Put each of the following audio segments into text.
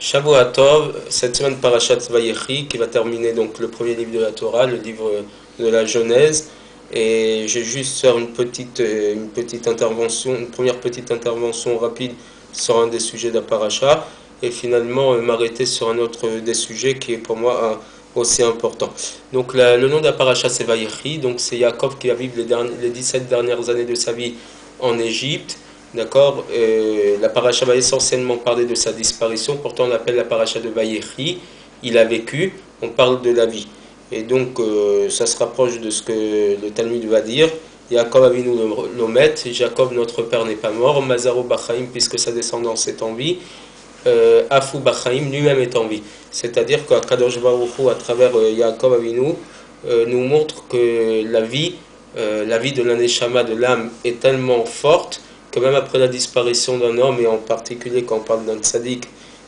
Shavua Tov, cette semaine Parashat Vayechi, qui va terminer donc le premier livre de la Torah, le livre de la Genèse. Et j'ai juste faire une petite intervention, une première petite intervention rapide sur un des sujets de la Parasha, et finalement m'arrêter sur un autre des sujets qui est pour moi aussi important. Donc le nom de la Parasha c'est Vayechi, donc c'est Yaakov qui va vivre les 17 dernières années de sa vie en Égypte. D'accord, la paracha va essentiellement parler de sa disparition, pourtant on l'appelle la paracha de Vayechi. Il a vécu, on parle de la vie. Et donc ça se rapproche de ce que le Talmud va dire. Yaakov Avinu l'omet, Jacob notre père n'est pas mort, Mazaro Bachaim puisque sa descendance est en vie, Afu Bachaim lui-même est en vie. C'est-à-dire qu'Akadosh Baruch Hu, à travers Yaakov Avinu, nous montre que la vie de l'aneshama, de l'âme, est tellement forte que même après la disparition d'un homme, et en particulier quand on parle d'un tzaddik,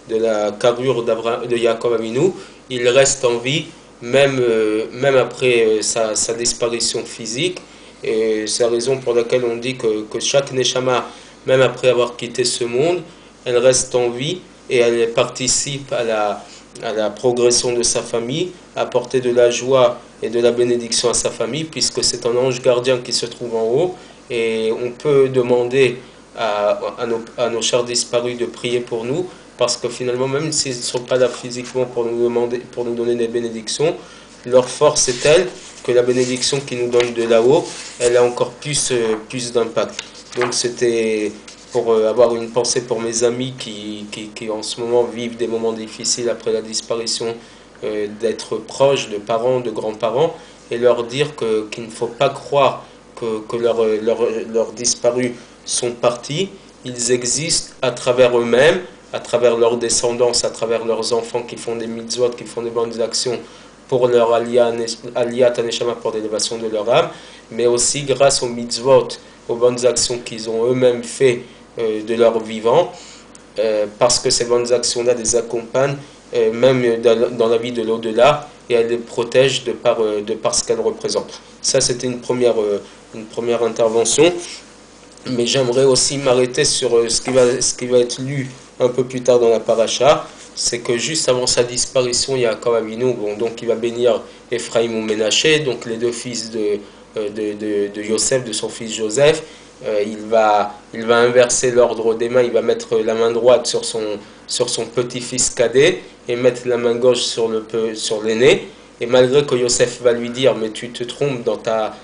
de la carrure de Yaakov Avinu, il reste en vie, même après sa disparition physique. Et c'est la raison pour laquelle on dit que chaque neshama, même après avoir quitté ce monde, elle reste en vie et elle participe à la progression de sa famille, à apporter de la joie et de la bénédiction à sa famille, puisque c'est un ange gardien qui se trouve en haut. Et on peut demander à nos chers disparus de prier pour nous, parce que finalement, même s'ils ne sont pas là physiquement pour nous donner des bénédictions, leur force est telle que la bénédiction qu'ils nous donnent de là-haut, elle a encore plus d'impact. Donc c'était pour avoir une pensée pour mes amis qui en ce moment vivent des moments difficiles après la disparition d'être proches de parents, de grands-parents, et leur dire qu'il ne faut pas croire que leurs disparus sont partis. Ils existent à travers eux-mêmes, à travers leur descendance, à travers leurs enfants qui font des mitzvot, qui font des bonnes actions pour leur aliyat aneshama, pour l'élévation de leur âme, mais aussi grâce aux mitzvot, aux bonnes actions qu'ils ont eux-mêmes fait de leur vivant, parce que ces bonnes actions-là les accompagnent même dans la vie de l'au-delà, et elles les protègent de par ce qu'elles représentent. Ça, c'était une première intervention, mais j'aimerais aussi m'arrêter sur ce qui va être lu un peu plus tard dans la paracha. C'est que juste avant sa disparition, Yaakov Avinu, donc il va bénir Ephraim ou Ménaché, donc les deux fils de Yosef, de son fils Joseph. Il va inverser l'ordre des mains, il va mettre la main droite sur son petit-fils cadet et mettre la main gauche sur l'aîné. Et malgré que Yosef va lui dire, mais tu te trompes dans ta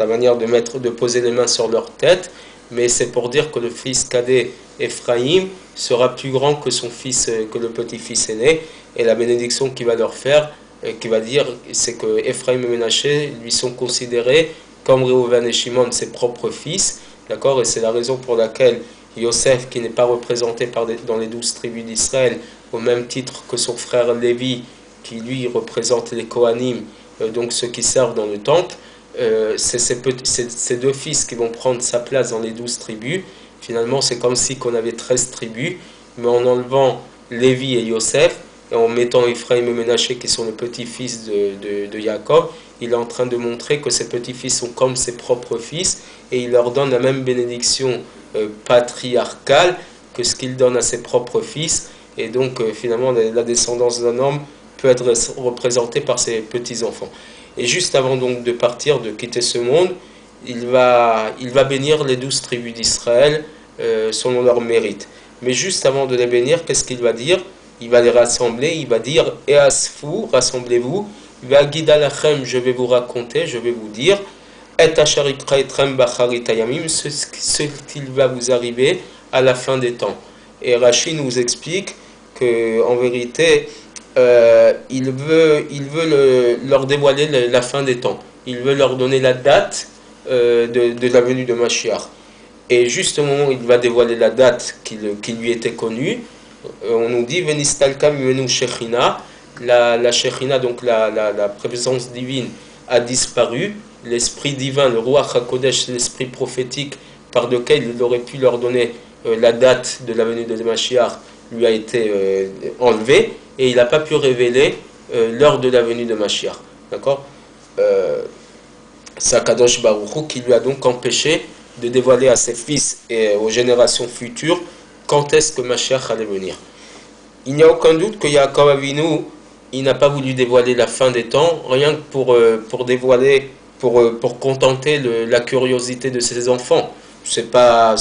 manière de poser les mains sur leur tête, mais c'est pour dire que le fils cadet Ephraim sera plus grand que que le petit-fils aîné, et la bénédiction qu'il va leur faire, qui va dire, c'est que Ephraim et Ménaché lui sont considérés comme Reuven et Shimon, ses propres fils, d'accord, et c'est la raison pour laquelle Yosef, qui n'est pas représenté dans les 12 tribus d'Israël, au même titre que son frère Lévi, qui lui représente les Kohanim, donc ceux qui servent dans le temple, c'est ces deux fils qui vont prendre sa place dans les 12 tribus. Finalement, c'est comme si qu'on avait 13 tribus, mais en enlevant Lévi et Yosef, et en mettant Ephraim et Ménaché, qui sont les petits-fils de Jacob, il est en train de montrer que ses petits-fils sont comme ses propres fils, et il leur donne la même bénédiction patriarcale que ce qu'il donne à ses propres fils. Et donc, finalement, la descendance d'un homme peut être représentée par ses petits-enfants. Et juste avant donc de partir, de quitter ce monde, il va bénir les 12 tribus d'Israël selon leur mérite. Mais juste avant de les bénir, qu'est-ce qu'il va dire? Il va les rassembler, il va dire « Easfu, rassemblez-vous, Vagidalachem, je vais vous raconter, je vais vous dire, Et asharikra etrem bacharitayamim, ce qu'il va vous arriver à la fin des temps. » Et Rashi nous explique qu'en vérité, il veut leur dévoiler la fin des temps. Il veut leur donner la date de la venue de Mashiach. Et juste au moment où il va dévoiler la date qui lui était connue, on nous dit Venistalka mimenu shechina, la shechina, donc la présence divine, a disparu. L'esprit divin, le Ruach HaKodesh, l'esprit prophétique par lequel il aurait pu leur donner la date de la venue de Mashiach, lui a été enlevé, et il n'a pas pu révéler l'heure de la venue de Mashiach. D'accord, c'est Akadosh Baruch Hu qui lui a donc empêché de dévoiler à ses fils et aux générations futures quand est-ce que Mashiach allait venir. il n'y a aucun doute que Yaakov Avinu, il n'a pas voulu dévoiler la fin des temps, rien que pour dévoiler, pour contenter la curiosité de ses enfants. C'est pas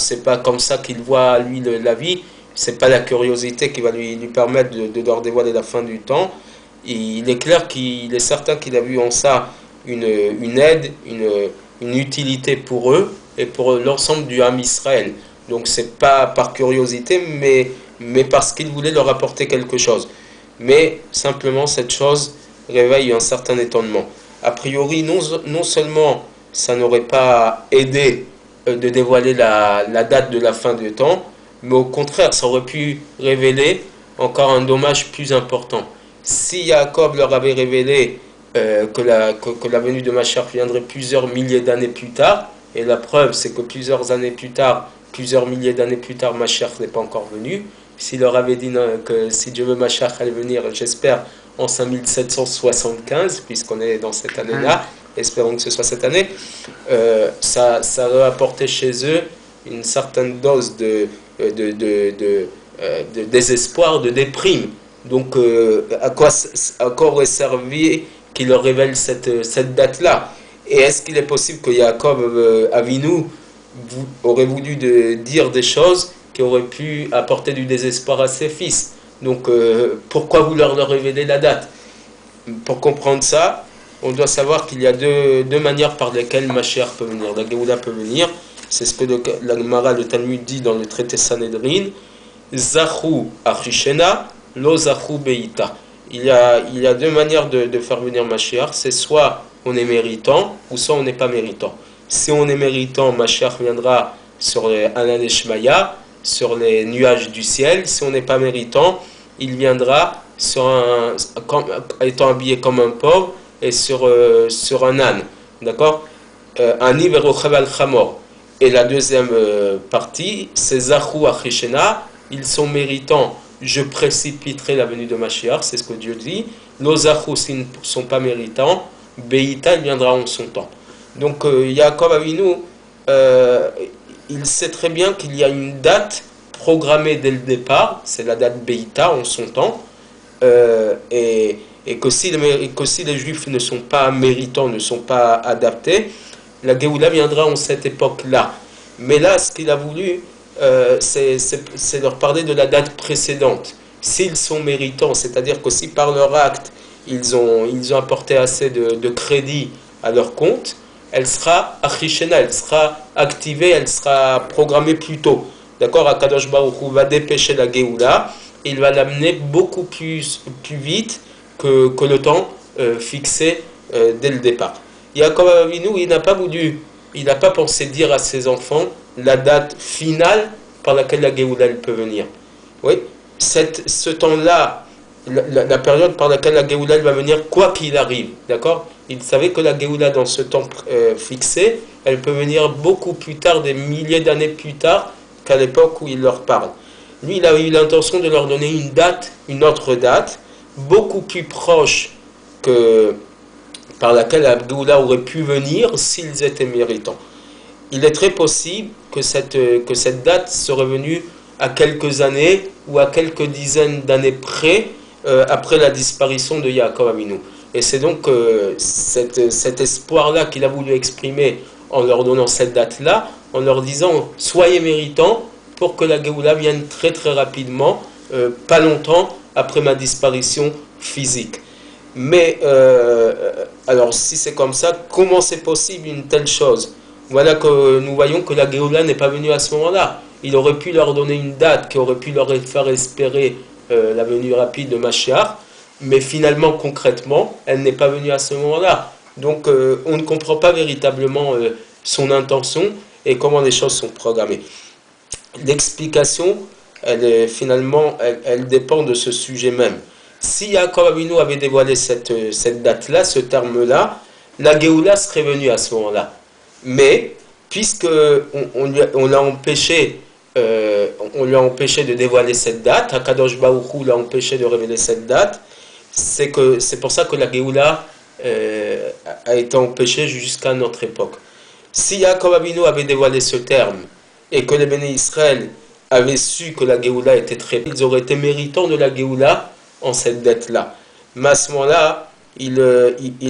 comme ça qu'il voit, lui, la vie. C'est pas la curiosité qui va lui permettre de leur dévoiler la fin du temps. Il est clair qu'il est certain qu'il a vu en ça une aide, une utilité pour eux et pour l'ensemble du Ham Israël. Donc c'est pas par curiosité, mais parce qu'il voulait leur apporter quelque chose. Mais simplement cette chose réveille un certain étonnement. A priori, non seulement ça n'aurait pas aidé de dévoiler la date de la fin du temps, mais au contraire, ça aurait pu révéler encore un dommage plus important. Si Jacob leur avait révélé que la venue de Mashiach viendrait plusieurs milliers d'années plus tard, et la preuve c'est que plusieurs milliers d'années plus tard, Mashiach n'est pas encore venu. S'il leur avait dit que si Dieu veut, Mashiach allait venir, j'espère, en 5775, puisqu'on est dans cette année-là, espérons que ce soit cette année, ça aurait apporté chez eux une certaine dose de désespoir, de déprime. Donc, à quoi aurait servi qu'il leur révèle cette date-là? Et est-ce qu'il est possible que Yaakov Avinu aurait voulu dire des choses qui auraient pu apporter du désespoir à ses fils? Donc, pourquoi vouloir leur révéler la date? Pour comprendre ça, on doit savoir qu'il y a deux manières par lesquelles Mashiach peut venir, la Géoula peut venir. C'est ce que la Gemara, le Talmud dit dans le traité Sanhedrin. Zachu Achishena, Lo Zachu Beita. Il y a deux manières de faire venir Mashiach. C'est soit on est méritant, ou soit on n'est pas méritant. Si on est méritant, Mashiach viendra sur les Anan Shmaya, sur les nuages du ciel. Si on n'est pas méritant, il viendra étant habillé comme un pauvre et sur un âne. D'accord? Ani verochav al chamor. Et la deuxième partie, c'est Zachu Achishena, ils sont méritants, je précipiterai la venue de Mashiach, c'est ce que Dieu dit. Nos Zachu, s'ils ne sont pas méritants, Beïta, il viendra en son temps. Donc Yaakov Avinu, il sait très bien qu'il y a une date programmée dès le départ, c'est la date Beïta en son temps, et que si les Juifs ne sont pas méritants, ne sont pas adaptés, la Géoula viendra en cette époque-là. Mais là, ce qu'il a voulu, c'est leur parler de la date précédente. S'ils sont méritants, c'est-à-dire que si par leur acte, ils ont apporté assez de crédit à leur compte, elle sera achishena, elle sera activée, elle sera programmée plus tôt. D'accord? Akadosh Baruch Hu va dépêcher la Géoula, il va l'amener beaucoup plus vite que le temps fixé dès le départ. Yaakov Avinu, il n'a pas pensé dire à ses enfants la date finale par laquelle la Géoula peut venir. Oui, ce temps-là, la période par laquelle la Géoula va venir, quoi qu'il arrive, d'accord? Il savait que la Géoula, dans ce temps fixé, elle peut venir beaucoup plus tard, des milliers d'années plus tard qu'à l'époque où il leur parle. Lui, il a eu l'intention de leur donner une autre date, beaucoup plus proche que par laquelle la Géoula aurait pu venir s'ils étaient méritants. Il est très possible que cette date serait venue à quelques années ou à quelques dizaines d'années près après la disparition de Yaakov Avinu. Et c'est donc cet espoir-là qu'il a voulu exprimer en leur donnant cette date-là, en leur disant « Soyez méritants pour que la Géoula vienne très très rapidement, pas longtemps après ma disparition physique. » Mais, alors si c'est comme ça, comment c'est possible une telle chose? Voilà que nous voyons que la Géoula n'est pas venue à ce moment-là. Il aurait pu leur donner une date qui aurait pu leur faire espérer la venue rapide de Mashiach, mais finalement, concrètement, elle n'est pas venue à ce moment-là. Donc, on ne comprend pas véritablement son intention et comment les choses sont programmées. L'explication, elle dépend de ce sujet même. Si Yaakov Avinu avait dévoilé cette date-là, ce terme-là, la Géoula serait venue à ce moment-là. Mais, puisque on l'a empêché, on lui a empêché de dévoiler cette date, Akadosh Baruch Hu l'a empêché de révéler cette date, c'est pour ça que la Géoula a été empêchée jusqu'à notre époque. Si Yaakov Avinu avait dévoilé ce terme, et que les béné Israël, avaient su que la Géoula était très... Ils auraient été méritants de la Géoula en cette dette-là. Mais à ce moment-là, il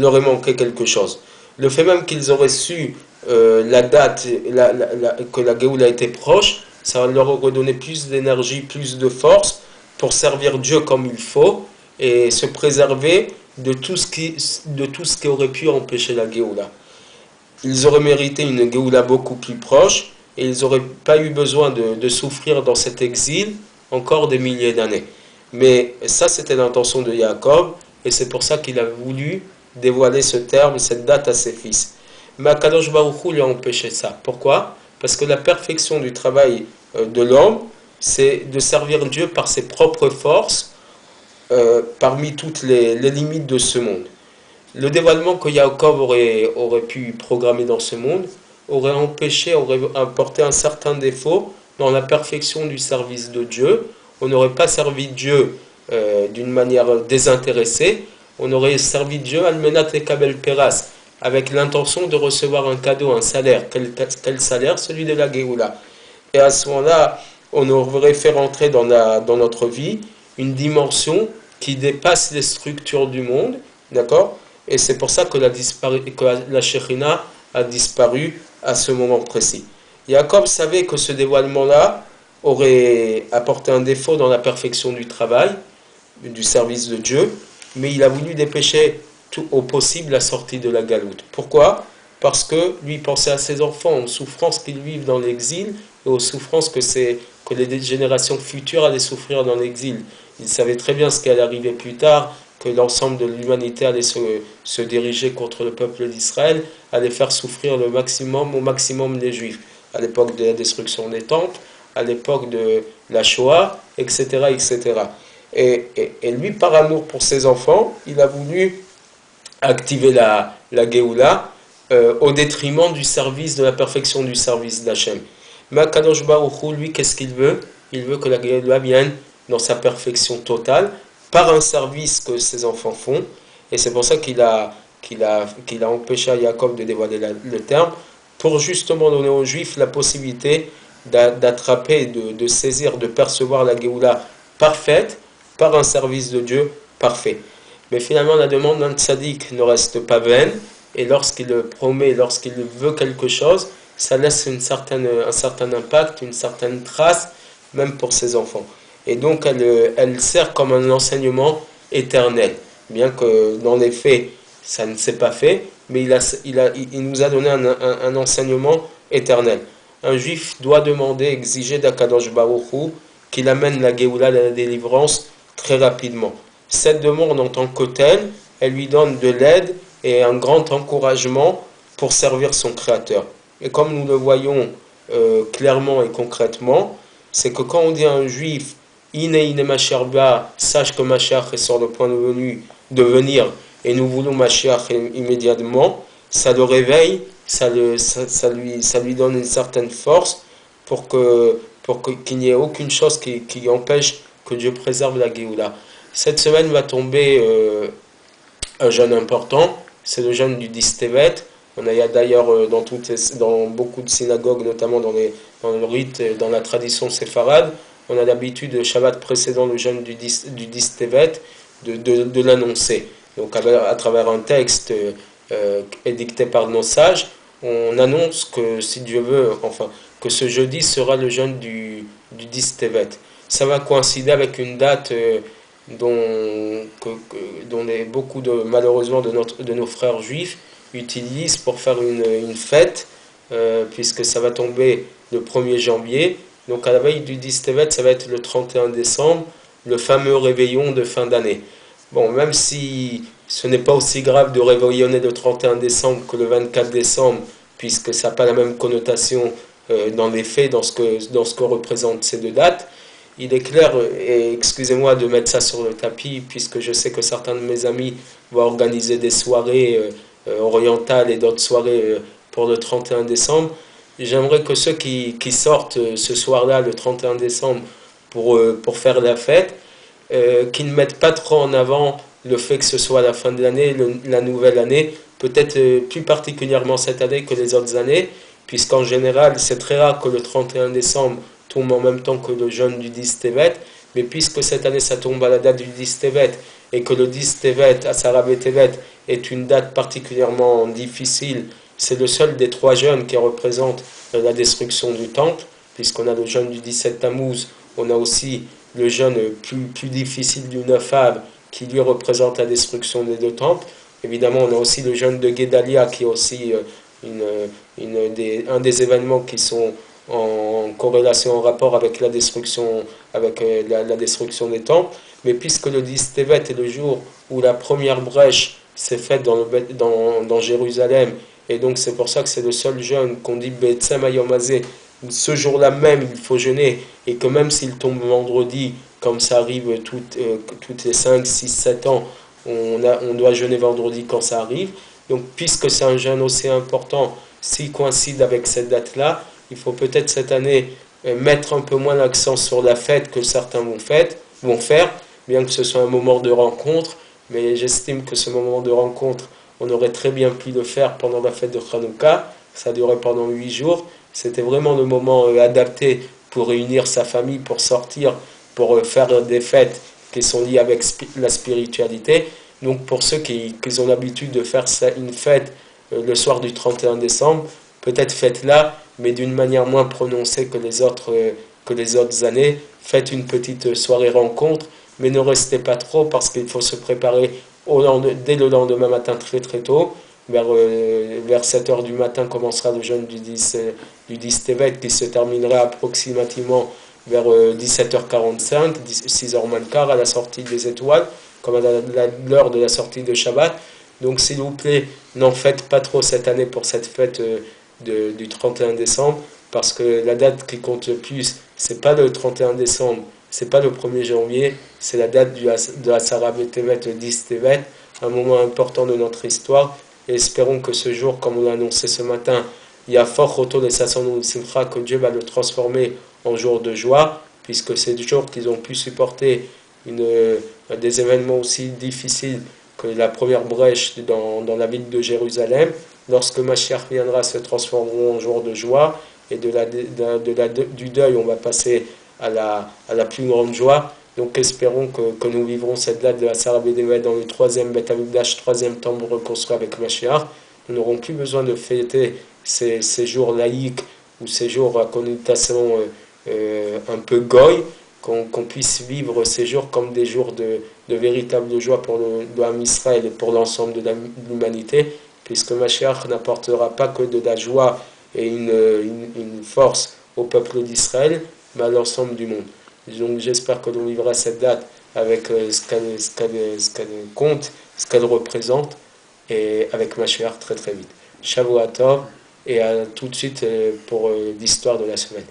aurait manqué quelque chose. Le fait même qu'ils auraient su la date, que la Géoula était proche, ça leur aurait donné plus d'énergie, plus de force pour servir Dieu comme il faut et se préserver de tout ce qui aurait pu empêcher la Géoula. Ils auraient mérité une Géoula beaucoup plus proche et ils n'auraient pas eu besoin de souffrir dans cet exil encore des milliers d'années. Mais ça, c'était l'intention de Jacob et c'est pour ça qu'il a voulu dévoiler ce terme, cette date à ses fils. Mais Akadosh Baruch Hu lui a empêché ça. Pourquoi? Parce que la perfection du travail de l'homme, c'est de servir Dieu par ses propres forces parmi toutes les limites de ce monde. Le dévoilement que Jacob aurait pu programmer dans ce monde aurait empêché, aurait apporté un certain défaut dans la perfection du service de Dieu. On n'aurait pas servi Dieu d'une manière désintéressée, on aurait servi Dieu almenat et kabel peras, avec l'intention de recevoir un cadeau, un salaire. Quel salaire? Celui de la Géoula. Et à ce moment-là, on aurait fait rentrer dans notre vie une dimension qui dépasse les structures du monde, d'accord? Et c'est pour ça que la Shekhinah a disparu à ce moment précis. Jacob savait que ce dévoilement-là aurait apporté un défaut dans la perfection du travail, du service de Dieu, mais il a voulu dépêcher tout au possible la sortie de la galoute. Pourquoi? Parce que lui pensait à ses enfants, aux souffrances qu'ils vivent dans l'exil et aux souffrances que les générations futures allaient souffrir dans l'exil. Il savait très bien ce qui allait arriver plus tard, que l'ensemble de l'humanité allait se diriger contre le peuple d'Israël, allait faire souffrir au maximum les Juifs, à l'époque de la destruction des temples, à l'époque de la Shoah, etc. etc. Et lui, par amour pour ses enfants, il a voulu activer la Géoula au détriment du service, de la perfection du service d'Hachem. Mais Akadosh Baruch Hu, lui, qu'est-ce qu'il veut? Il veut que la Géoula vienne dans sa perfection totale, par un service que ses enfants font, et c'est pour ça qu'il a empêché à Jacob de dévoiler le terme, pour justement donner aux Juifs la possibilité d'attraper, de saisir, de percevoir la Géoula parfaite, par un service de Dieu parfait. Mais finalement, la demande d'un tzaddik ne reste pas vaine, et lorsqu'il promet, lorsqu'il veut quelque chose, ça laisse un certain impact, une certaine trace, même pour ses enfants. Et donc, elle sert comme un enseignement éternel. Bien que, dans les faits, ça ne s'est pas fait, mais il nous a donné un enseignement éternel. Un juif doit demander, exiger d'Akadosh Baruch Hu qu'il amène la Géoula, la délivrance, très rapidement. Cette demande en tant que telle, elle lui donne de l'aide et un grand encouragement pour servir son Créateur. Et comme nous le voyons clairement et concrètement, c'est que quand on dit à un juif Ine Mashiach ba, sache que Mashiach est sur le point de venir et nous voulons Mashiach immédiatement, ça le réveille, ça lui donne une certaine force pour qu'il n'y ait aucune chose qui empêche que Dieu préserve la Géoula. Cette semaine va tomber un jeûne important, c'est le jeûne du Distevet. On a d'ailleurs dans beaucoup de synagogues, notamment dans le rite, dans la tradition séfarade, on a l'habitude, le Shabbat précédent le jeûne du Distevet, de l'annoncer. Donc à travers un texte édicté par nos sages, on annonce que, si Dieu veut, enfin, que ce jeudi sera le jeûne du Distevet. Ça va coïncider avec une date dont beaucoup malheureusement de nos frères juifs utilisent pour faire une fête, puisque ça va tomber le 1er janvier. Donc à la veille du Distevet, ça va être le 31 décembre, le fameux réveillon de fin d'année. Bon, même si ce n'est pas aussi grave de réveillonner le 31 décembre que le 24 décembre, puisque ça n'a pas la même connotation dans les faits, dans ce que représentent ces deux dates, il est clair, et excusez-moi de mettre ça sur le tapis, puisque je sais que certains de mes amis vont organiser des soirées orientales et d'autres soirées pour le 31 décembre. J'aimerais que ceux qui sortent ce soir-là, le 31 décembre, pour faire la fête, qui ne mettent pas trop en avant le fait que ce soit la fin de l'année, la nouvelle année, peut-être plus particulièrement cette année que les autres années, puisqu'en général, c'est très rare que le 31 décembre, tombe en même temps que le jeûne du 10 Tevet, mais puisque cette année ça tombe à la date du 10 Tevet, et que le 10 Tevet, Asara Tevet, est une date particulièrement difficile, c'est le seul des 3 jeûnes qui représente la destruction du temple, puisqu'on a le jeûne du 17 Tammuz, on a aussi le jeûne plus difficile du 9 Av, qui lui représente la destruction des 2 temples. Évidemment, on a aussi le jeûne de Guédalia, qui est aussi un des événements qui sont en corrélation, en rapport avec la destruction, la destruction des temples. Mais puisque le 10 Tevet est le jour où la première brèche s'est faite dans Jérusalem, et donc c'est pour ça que c'est le seul jeûne qu'on dit Betsem Ayomazé, ce jour-là même il faut jeûner, et que même s'il tombe vendredi, comme ça arrive toutes les 5, 6, 7 ans, on doit jeûner vendredi quand ça arrive. Donc puisque c'est un jeûne aussi important, s'il coïncide avec cette date-là, il faut peut-être cette année mettre un peu moins l'accent sur la fête que certains vont faire, bien que ce soit un moment de rencontre, mais j'estime que ce moment de rencontre, on aurait très bien pu le faire pendant la fête de Hanouka, ça durait pendant 8 jours, c'était vraiment le moment adapté pour réunir sa famille, pour sortir, pour faire des fêtes qui sont liées avec la spiritualité. Donc pour ceux qui ont l'habitude de faire une fête le soir du 31 décembre, peut-être faites-la, mais d'une manière moins prononcée que les autres années. Faites une petite soirée rencontre, mais ne restez pas trop parce qu'il faut se préparer dès le lendemain matin très très tôt. Vers 7 heures du matin commencera le jeûne du 10 Tevet qui se terminera approximativement vers 17h45, 6h moins le quart à la sortie des étoiles, comme à l'heure de la sortie de Shabbat. Donc s'il vous plaît, n'en faites pas trop cette année pour cette fête du 31 décembre, parce que la date qui compte le plus, c'est pas le 31 décembre, c'est pas le 1er janvier, c'est la date de Asara Tevet, le 10 Tevet, un moment important de notre histoire. Et espérons que ce jour, comme on l'a annoncé ce matin, il y a fort retour de Sasson Simcha, que Dieu va le transformer en jour de joie, puisque c'est le jour qu'ils ont pu supporter des événements aussi difficiles que la première brèche dans la ville de Jérusalem. Lorsque Mashiach viendra, se transformeront en jour de joie, et du deuil, on va passer à la plus grande joie. Donc espérons que nous vivrons cette date de la Asara Tevet dans le 3e Beth Amikdash, 3e temple reconstruit avec Mashiach. Nous n'aurons plus besoin de fêter ces jours laïques ou ces jours à connotation un peu goy, qu'on puisse vivre ces jours comme des jours de véritable joie pour l'âme Israël et pour l'ensemble de l'humanité, puisque Mashiach n'apportera pas que de la joie et une force au peuple d'Israël, mais à l'ensemble du monde. Donc j'espère que l'on vivra cette date avec ce qu'elle compte, ce qu'elle représente, et avec Mashiach très très vite. Shavua Tov, et à tout de suite pour l'histoire de la semaine.